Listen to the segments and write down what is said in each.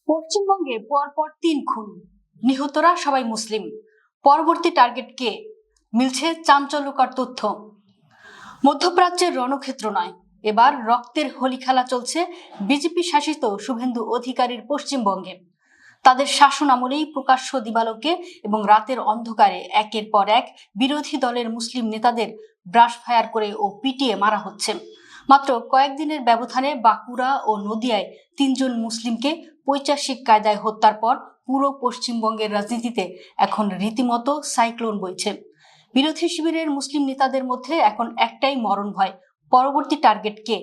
পশ্চিমবঙ্গে পরপর ৩ খুন, নিহতরা সবাই মুসলিম। পরবর্তী টার্গেট কে? মিলছে চাঞ্চল্যকর তথ্য। মধ্যপ্রাচ্যের রণক্ষেত্র নয়, এবার রক্তের হোলি খেলা চলছে বিজেপি শাসিত শুভেন্দু অধিকারীর পশ্চিমবঙ্গে। তাদের শাসন আমলেই প্রকাশ্য দিবালোকে এবং রাতের অন্ধকারে একের পর এক বিরোধী দলের মুসলিম নেতাদের ব্রাশ ফায়ার করে ও পিটিয়ে মারা হচ্ছে। মাত্র কয়েকদিনের ব্যবধানে বাঁকুড়া ও নদিয়ায় ৩ জন মুসলিমকে পৈশাচিক কায়দায় হত্যার পর পুরো পশ্চিমবঙ্গের রাজনীতিতে এখন রীতিমতো সাইক্লোন বইছে। বিরোধী শিবিরের মুসলিম নেতাদের মধ্যে এখন একটাই মরণ ভয়, পরবর্তী টার্গেট কে?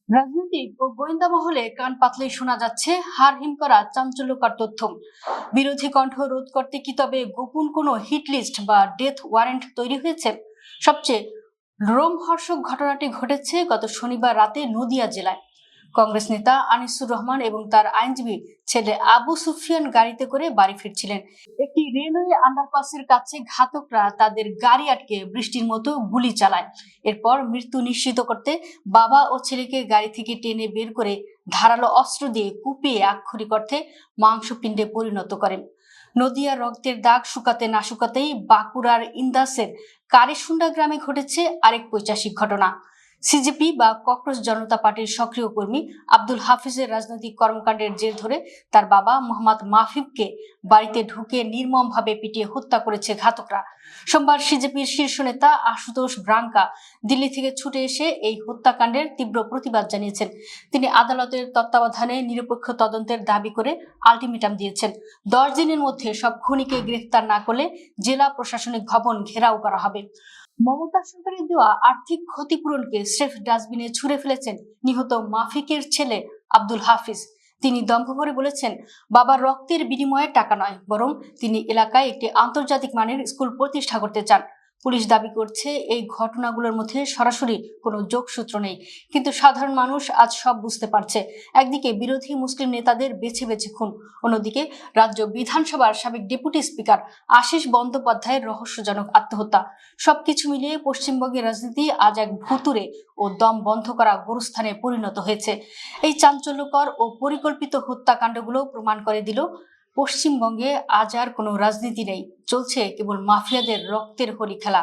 রাজনৈতিক ও গোয়েন্দা মহলে কান পাতলেই শোনা যাচ্ছে হাড়হিম করা চাঞ্চল্যকর তথ্য। বিরোধী কণ্ঠ রোধ করতে কি তবে গোপন কোনো হিট লিস্ট বা ডেথ ওয়ারেন্ট তৈরি হয়েছে? সবচেয়ে রোমহর্ষক ঘটনাটি ঘটেছে গত শনিবার রাতে নদিয়া জেলায়। কংগ্রেস নেতা আনিসুর রহমান এবং তার আইনজীবী ছেলে আবু সুফিয়ান গাড়িতে করে বাড়ি ফিরছিলেন। একটি রেলওয়ে আন্ডারপাসের কাছে ঘাতকরা তাদের গাড়ি আটকে বৃষ্টির মতো গুলি চালায়। এরপর মৃত্যু নিশ্চিত করতে বাবা ও ছেলেকে গাড়ি থেকে টেনে বের করে ধারালো অস্ত্র দিয়ে কুপিয়ে আক্ষরিক অর্থে মাংসপিণ্ডে পরিণত করেন। নদিয়ার রক্তের দাগ শুকাতে না শুকাতেই বাঁকুড়ার ইন্দাসের কারিসুন্ডা গ্রামে ঘটেছে আরেক পৈশাচিক ঘটনা। সিজেপি বা ককরোচ জনতা পার্টির সক্রিয় কর্মী আব্দুল হাফিজের রাজনৈতিক কর্মকাণ্ডের জের ধরে তার বাবা মোহাম্মদ মাফিফকে বাড়িতে ঢুকে নির্মমভাবে পিটিয়ে হত্যা করেছে ঘাতকরা। সোমবার সিজেপির শীর্ষ নেতা আশুতোষ ব্রাঙ্কা দিল্লি থেকে ছুটে এসে এই হত্যাকাণ্ডের তীব্র প্রতিবাদ জানিয়েছেন। তিনি আদালতের তত্ত্বাবধানে নিরপেক্ষ তদন্তের দাবি করে আলটিমেটাম দিয়েছেন। 10 দিনের মধ্যে সব খুনিকে গ্রেফতার না করলে জেলা প্রশাসনিক ভবন ঘেরাও করা হবে। মমতা সরকারের দেওয়া আর্থিক ক্ষতিপূরণকে স্রেফ ডাস্টবিনে ছুঁড়ে ফেলেছেন নিহত মাফিকের ছেলে আব্দুল হাফিজ। তিনি দম্ভ করে বলেছেন, বাবার রক্তের বিনিময়ে টাকা নয়, বরং তিনি এলাকায় একটি আন্তর্জাতিক মানের স্কুল প্রতিষ্ঠা করতে চান। পুলিশ দাবি করছে এই ঘটনাগুলোর মধ্যে সরাসরি কোনো যোগসূত্র নেই, কিন্তু সাধারণ মানুষ আজ সব বুঝতে পারছে। একদিকে বিরোধী মুসলিম নেতাদের বেছে বেছে খুন, অন্যদিকে রাজ্য বিধানসভার সাবেক ডেপুটি স্পিকার আশিস বন্দ্যোপাধ্যায়ের রহস্যজনক আত্মহত্যা। সবকিছু মিলিয়ে পশ্চিমবঙ্গের রাজনীতি আজ এক ভুতুড়ে ও দম বন্ধ করা গোরস্থানে পরিণত হয়েছে। এই চাঞ্চল্যকর ও পরিকল্পিত হত্যাকাণ্ডগুলো প্রমাণ করে দিল পশ্চিমবঙ্গে আজ আর কোনো রাজনীতি নেই, চলছে কেবল মাফিয়াদের রক্তের হোলি খেলা।